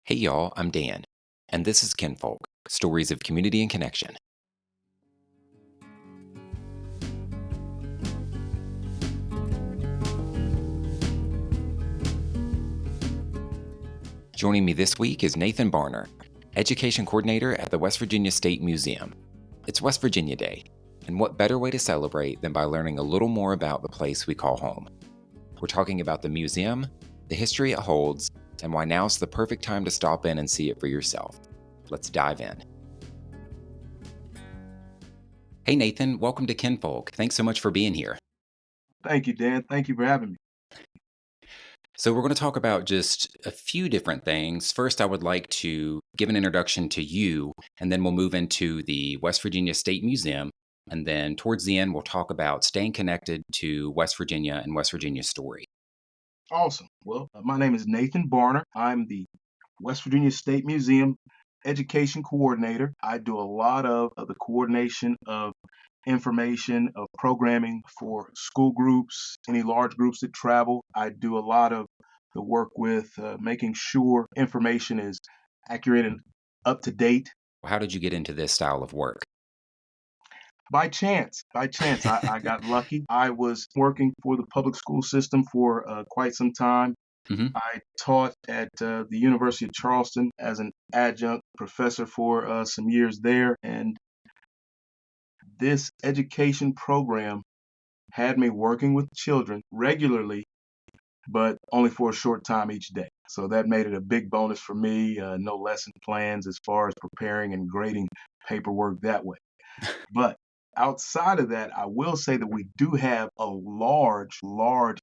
Hey y'all, I'm Dan, and this is Kinfolk, Stories of Community and Connection. Joining me this week is Nathan Barner, Education Coordinator at the West Virginia State Museum. It's West Virginia Day, and what better way to celebrate than by learning a little more about the place we call home? We're talking about the museum, the history it holds, and why now's the perfect time to stop in and see it for yourself. Let's dive in. Hey Nathan, welcome to Kinfolk. Thanks so much for being here. Thank you, Dan. Thank you for having me. So, we're going to talk about just a few different things. First, I would like to give an introduction to you, and then we'll move into the West Virginia State Museum. And then towards the end, we'll talk about staying connected to West Virginia and West Virginia's story. Awesome. Well, my name is Nathan Barner. I'm the West Virginia State Museum Education Coordinator. I do a lot of the coordination of information, of programming for school groups, any large groups that travel. I do a lot of the work with making sure information is accurate and up to date. How did you get into this style of work? By chance, I got lucky. I was working for the public school system for quite some time. Hmm. I taught at the University of Charleston as an adjunct professor for some years there, and this education program had me working with children regularly, but only for a short time each day. So that made it a big bonus for me. No lesson plans as far as preparing and grading paperwork that way. But outside of that, I will say that we do have a large,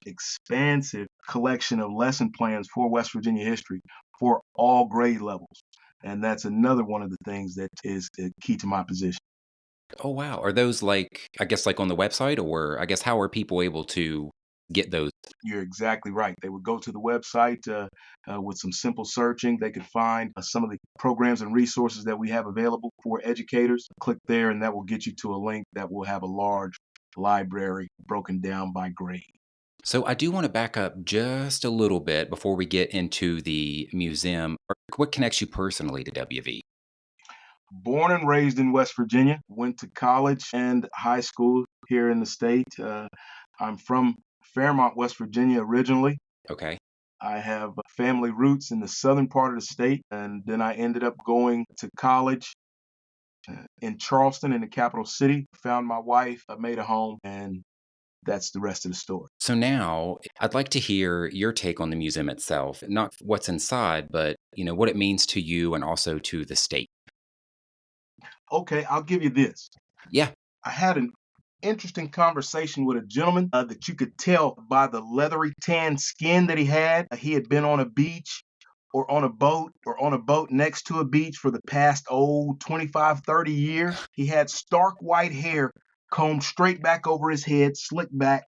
expansive collection of lesson plans for West Virginia history for all grade levels. And that's another one of the things that is key to my position. Oh, wow. Are those I guess, like on the website, or I guess, how are people able to get those? You're exactly right. They would go to the website with some simple searching. They could find some of the programs and resources that we have available for educators. Click there, and that will get you to a link that will have a large library broken down by grade. So, I do want to back up just a little bit before we get into the museum. What connects you personally to WV? Born and raised in West Virginia, went to college and high school here in the state. I'm from Fairmont, West Virginia originally. Okay. I have family roots in the southern part of the state, and then I ended up going to college in Charleston, in the capital city. Found my wife, I made a home, and that's the rest of the story. So now I'd like to hear your take on the museum itself, not what's inside, but what it means to you and also to the state. Okay, I'll give you this. Yeah. I had an interesting conversation with a gentleman that you could tell by the leathery tan skin that he had. He had been on a beach or on a boat next to a beach for the past 25, 30 years. He had stark white hair combed straight back over his head, slicked back.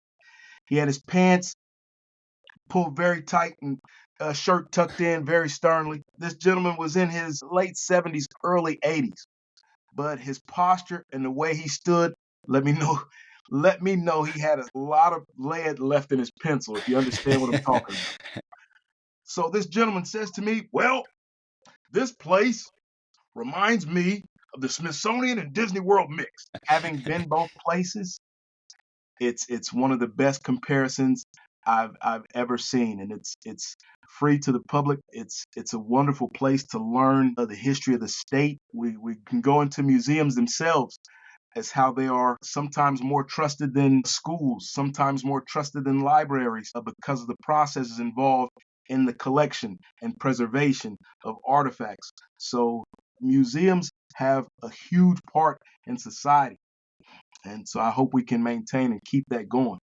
He had his pants pulled very tight and shirt tucked in very sternly. This gentleman was in his late 70s, early 80s, but his posture and the way he stood let me know let me know he had a lot of lead left in his pencil, if you understand what I'm talking about. So this gentleman says to me, "Well, this place reminds me of the Smithsonian and Disney World mixed." Having been both places, it's one of the best comparisons I've ever seen, and it's free to the public. It's a wonderful place to learn the history of the state. We can go into museums themselves as how they are sometimes more trusted than schools, sometimes more trusted than libraries because of the processes involved in the collection and preservation of artifacts. So museums have a huge part in society. And so I hope we can maintain and keep that going.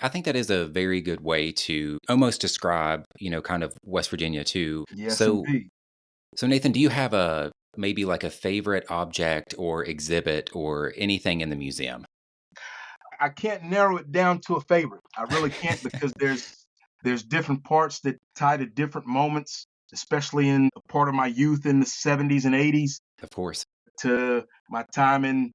I think that is a very good way to almost describe, kind of West Virginia too. Yes, So, indeed. so Nathan, do you have a maybe like a favorite object or exhibit or anything in the museum? I can't narrow it down to a favorite. I really can't because there's different parts that tie to different moments, especially in a part of my youth in the 70s and 80s Of course. to my time in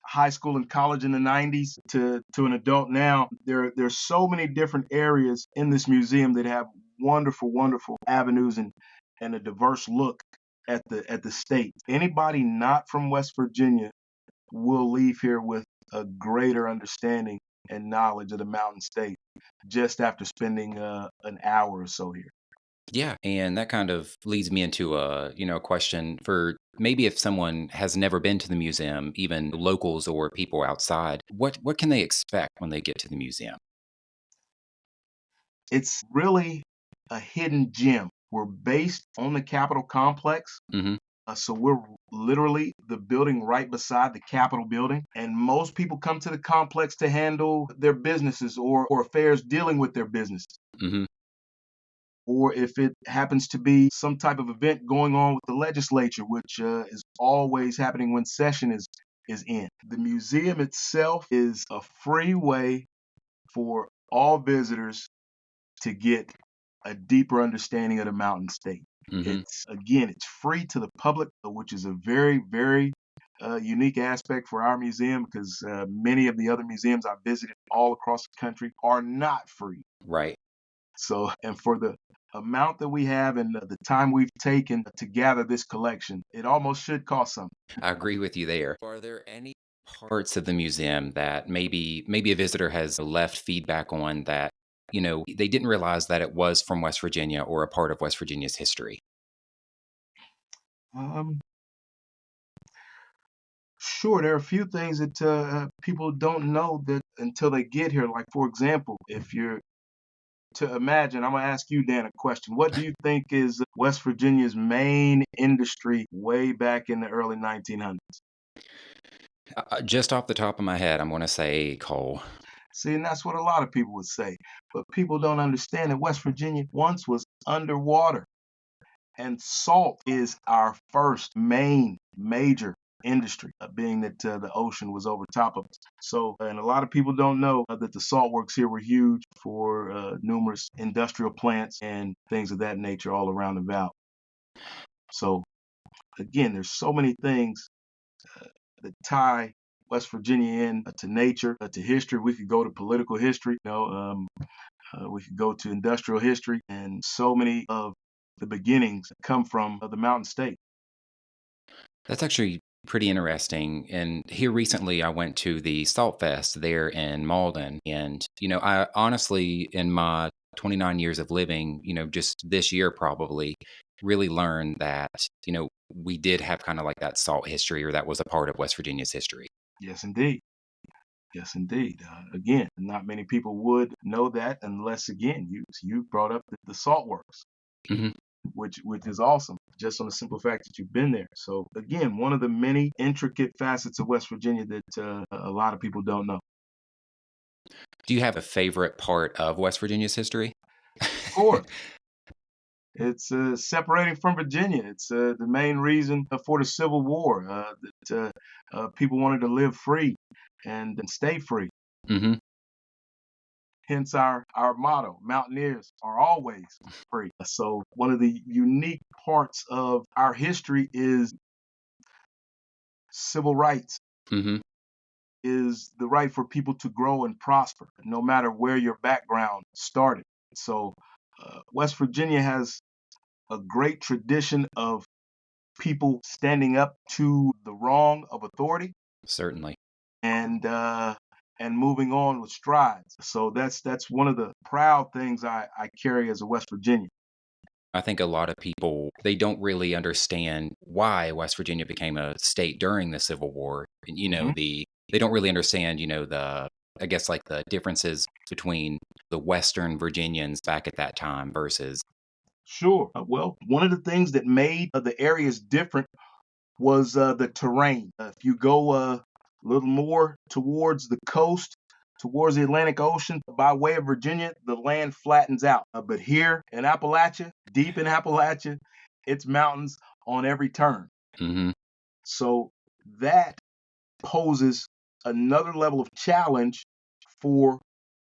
high school and college in the 90s to an adult now. There's so many different areas in this museum that have wonderful avenues and a diverse look at the state. Anybody not from West Virginia will leave here with a greater understanding and knowledge of the Mountain State just after spending an hour or so here. Yeah, and that kind of leads me into a question for maybe if someone has never been to the museum, even locals or people outside, what can they expect when they get to the museum? It's really a hidden gem. We're based on the Capitol complex. Mhm. So we're literally the building right beside the Capitol building. And most people come to the complex to handle their businesses or affairs dealing with their business. Mhm. Or if it happens to be some type of event going on with the legislature, which is always happening when session is in. The museum itself is a free way for all visitors to get a deeper understanding of the Mountain State. Mhm. It's again, it's free to the public, which is a very, very unique aspect for our museum because many of the other museums I've visited all across the country are not free. Right. So, and for the amount that we have and the time we've taken to gather this collection, it almost should cost something. I agree with you there. Are there any parts of the museum that maybe a visitor has left feedback on that, they didn't realize that it was from West Virginia or a part of West Virginia's history? Um, sure, there are a few things that people don't know that until they get here. Like, for example, if you're to imagine, I'm gonna ask you, Dan, a question. What do you think is West Virginia's main industry way back in the early 1900s? Just off the top of my head, I'm going to say coal. See, and that's what a lot of people would say. But people don't understand that West Virginia once was underwater, and salt is our first main major industry, being that the ocean was over top of us. So, and a lot of people don't know that the salt works here were huge for numerous industrial plants and things of that nature all around the valley. So, again, there's so many things that tie West Virginia in to nature, to history. We could go to political history, we could go to industrial history, and so many of the beginnings come from the Mountain State. That's actually pretty interesting. And here recently, I went to the Salt Fest there in Malden. And, I honestly, in my 29 years of living, just this year probably, really learned that, we did have kind of like that salt history, or that was a part of West Virginia's history. Yes, indeed. Yes, indeed. Again, not many people would know that unless, again, you brought up the salt works, Hmm. which is awesome, just on the simple fact that you've been there. So, again, one of the many intricate facets of West Virginia that a lot of people don't know. Do you have a favorite part of West Virginia's history? Of course, it's separating from Virginia. It's the main reason for the Civil War that people wanted to live free and stay free. Hmm. Hence our motto, Mountaineers are always free. So one of the unique parts of our history is civil rights, Hmm. is the right for people to grow and prosper, no matter where your background started. So West Virginia has a great tradition of people standing up to the wrong of authority Certainly. and uh, and moving on with strides. So that's one of the proud things I carry as a West Virginian. I think a lot of people, they don't really understand why West Virginia became a state during the Civil War. And, Mhm. they don't really understand, I guess like the differences between the Western Virginians back at that time versus. Sure. Well, one of the things that made the areas different was the terrain. If you go a little more towards the coast, towards the Atlantic Ocean, by way of Virginia, the land flattens out. But here in Appalachia, deep in Appalachia, it's mountains on every turn. Hmm. So that poses another level of challenge for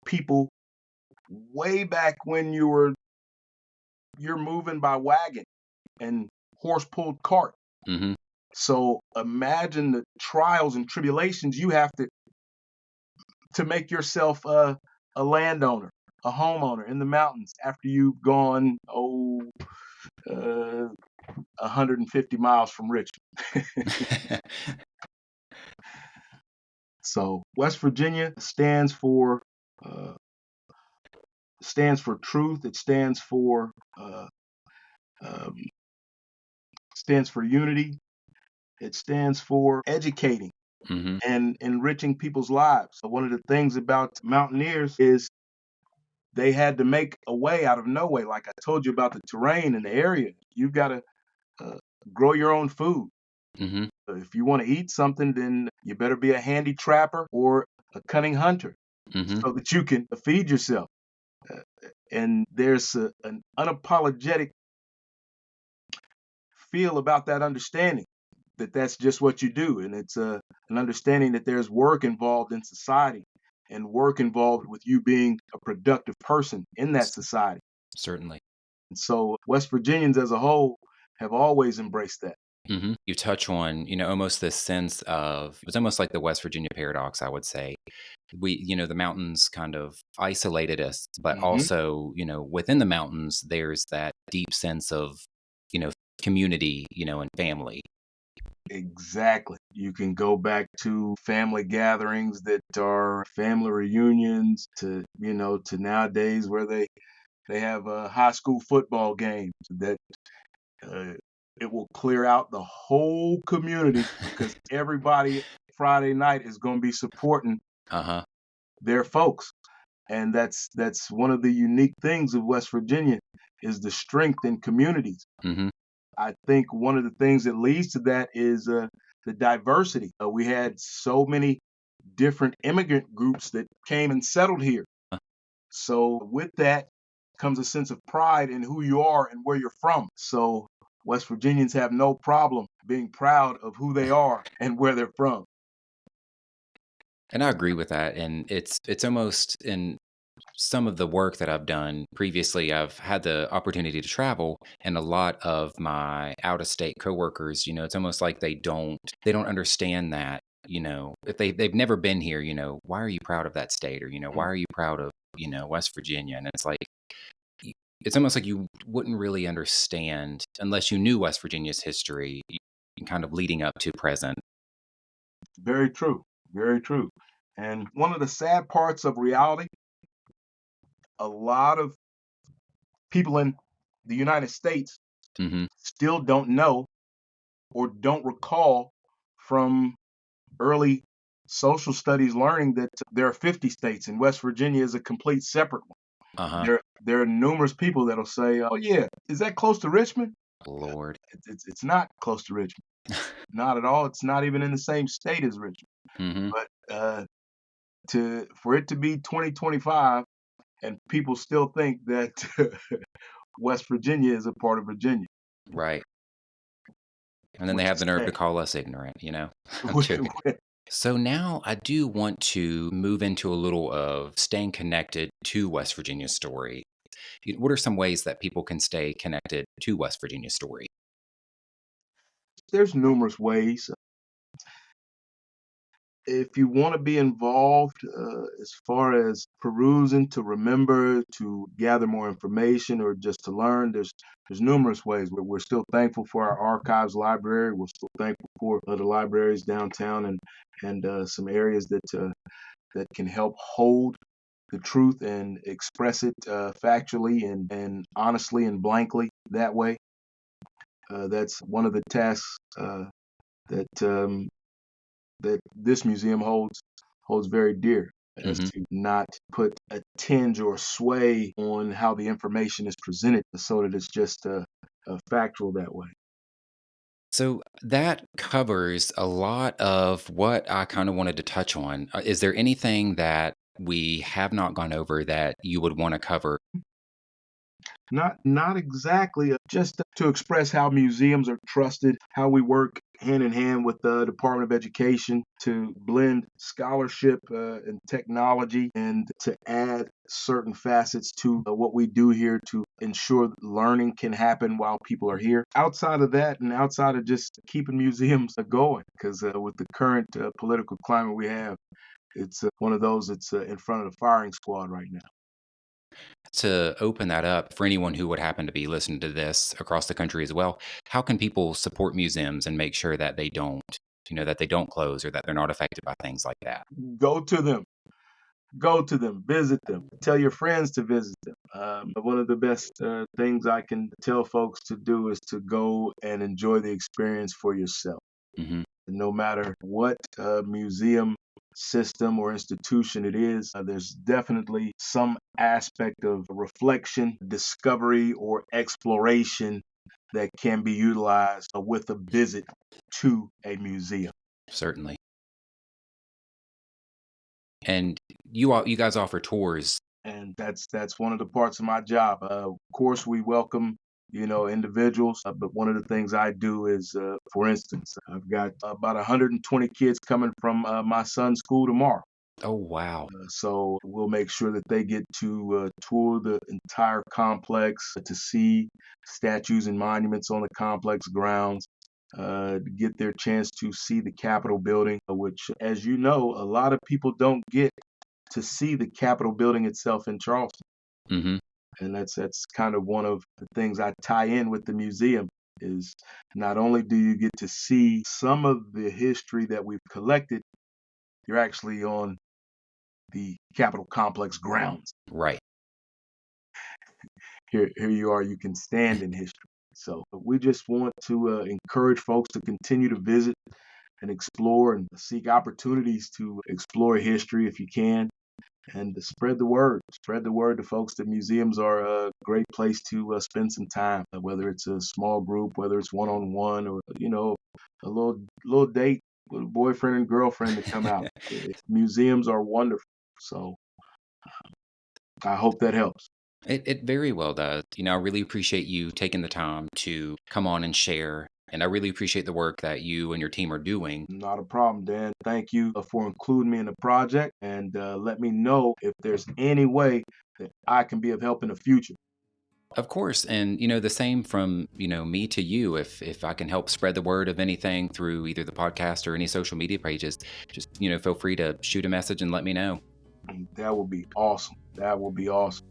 people way back when you're moving by wagon and horse pulled cart. Hmm. So imagine the trials and tribulations you have to make yourself a landowner, a homeowner in the mountains after you've gone uh, 150 miles from Richmond. So West Virginia uh, stands for truth. It uh, um, stands for unity. It stands for educating Hmm. and enriching people's lives. So one of the things about mountaineers is they had to make a way out of no way. Like I told you about the terrain and the area, you've got to uh, grow your own food. Hmm. If you want to eat something, then you better be a handy trapper or a cunning hunter Hmm. so that you can feed yourself. Uh, and there's an unapologetic feel about that understanding that that's just what you do. And it's an understanding that there's work involved in society and work involved with you being a productive person in that society. Certainly. And so West Virginians as a whole have always embraced that. Hmm. You touch on, almost this sense of it's almost like the West Virginia paradox, I would say. The mountains kind of isolated us, but Hmm. also, within the mountains, there's that deep sense of, you know, community, and family. Exactly. You can go back to family gatherings that are family reunions to nowadays where they have high school football games that uh, it will clear out the whole community because everybody Friday night is going to be supporting Uh huh. their folks. And that's one of the unique things of West Virginia is the strength in communities. Hmm. I think one of the things that leads to that is the diversity. We had so many different immigrant groups that came and settled here. So with that comes a sense of pride in who you are and where you're from. So West Virginians have no problem being proud of who they are and where they're from. And I agree with that. And it's almost in some of the work that I've done previously, I've had the opportunity to travel, and a lot of my out of state coworkers, it's almost like they don't understand that, if they've never been here, why are you proud of that state? Or, why Mm. are you proud of, West Virginia? And it's like it's almost like you wouldn't really understand unless you knew West Virginia's history, kind of leading up to present. Very true. Very true. And one of the sad parts of reality, a lot of people in the United States Hmm. still don't know or don't recall from early social studies learning that there are 50 states and West Virginia is a complete separate one. Uh-huh. There are numerous people that'll say, "Oh yeah, is that close to Richmond?" Lord. It's not close to Richmond, not at all. It's not even in the same state as Richmond. Hmm. But to for it to be 2025 and people still think that West Virginia is a part of Virginia, Right. And then they which have is the nerve to sad. call us ignorant. I'm joking. So now I do want to move into a little of staying connected to West Virginia's story. What are some ways that people can stay connected to West Virginia's story? There's numerous ways. If you want to be involved as far as perusing to remember to gather more information or just to learn, there's numerous ways. We're still thankful for our archives library. We're still thankful for the libraries downtown and some areas that can help hold the truth and express it factually and honestly and blankly that way. That's one of the tasks that that this museum holds very dear, as Hmm. to not put a tinge or sway on how the information is presented so that it's just factual that way. So that covers a lot of what I kind of wanted to touch on. Is there anything that we have not gone over that you would want to cover? Not exactly, just to express how museums are trusted, how we work hand in hand with the Department of Education to blend scholarship and technology and to add certain facets to what we do here to ensure that learning can happen while people are here. Outside of that, and outside of just keeping museums going, because with the current political climate we have, it's one of those that's in front of the firing squad right now. To open that up for anyone who would happen to be listening to this across the country as well, how can people support museums and make sure that they don't, that they don't close or that they're not affected by things like that? Go to them. Go to them, visit them, tell your friends to visit them. One of the best things I can tell folks to do is to go and enjoy the experience for yourself. Hmm. No matter what museum system or institution it is, there's definitely some aspect of reflection, discovery, or exploration that can be utilized with a visit to a museum. Certainly. And you guys offer tours. And that's one of the parts of my job. Of course, we welcome individuals, but one of the things I do is, for instance, I've got about 120 kids coming from my son's school tomorrow. Oh, wow. So we'll make sure that they get to tour the entire complex to see statues and monuments on the complex grounds, get their chance to see the Capitol building, which, as you know, a lot of people don't get to see the Capitol building itself in Charleston. Hmm. And that's kind of one of the things I tie in with the museum is not only do you get to see some of the history that we've collected, you're actually on the Capitol complex grounds. Right. Here you are, you can stand in history. So we just want to encourage folks to continue to visit and explore and seek opportunities to explore history if you can, and to spread the word. Spread the word to folks that museums are a great place to spend some time, whether it's a small group, whether it's one-on-one, or a little date with a boyfriend and girlfriend to come out. Museums are wonderful. So I hope that helps. It very well does. I really appreciate you taking the time to come on and share. And I really appreciate the work that you and your team are doing. Not a problem, Dan. Thank you for including me in the project, and let me know if there's any way that I can be of help in the future. Of course. And, the same from, me to you. If I can help spread the word of anything through either the podcast or any social media pages, just, feel free to shoot a message and let me know. That would be awesome. That would be awesome.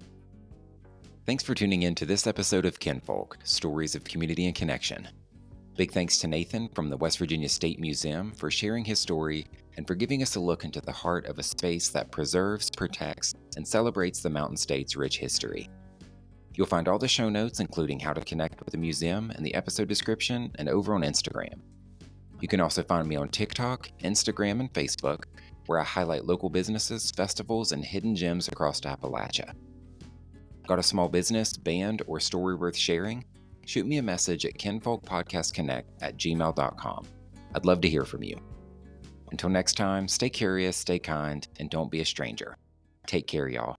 Thanks for tuning in to this episode of Kinfolk, Stories of Community and Connection. Big thanks to Nathan from the West Virginia State Museum for sharing his story and for giving us a look into the heart of a space that preserves, protects, and celebrates the Mountain State's rich history. You'll find all the show notes, including how to connect with the museum, in the episode description and over on Instagram. You can also find me on TikTok, Instagram, and Facebook, where I highlight local businesses, festivals, and hidden gems across Appalachia. Got a small business, band, or story worth sharing? Shoot me a message at kinfolkpodcastconnect@gmail.com. I'd love to hear from you. Until next time, stay curious, stay kind, and don't be a stranger. Take care, y'all.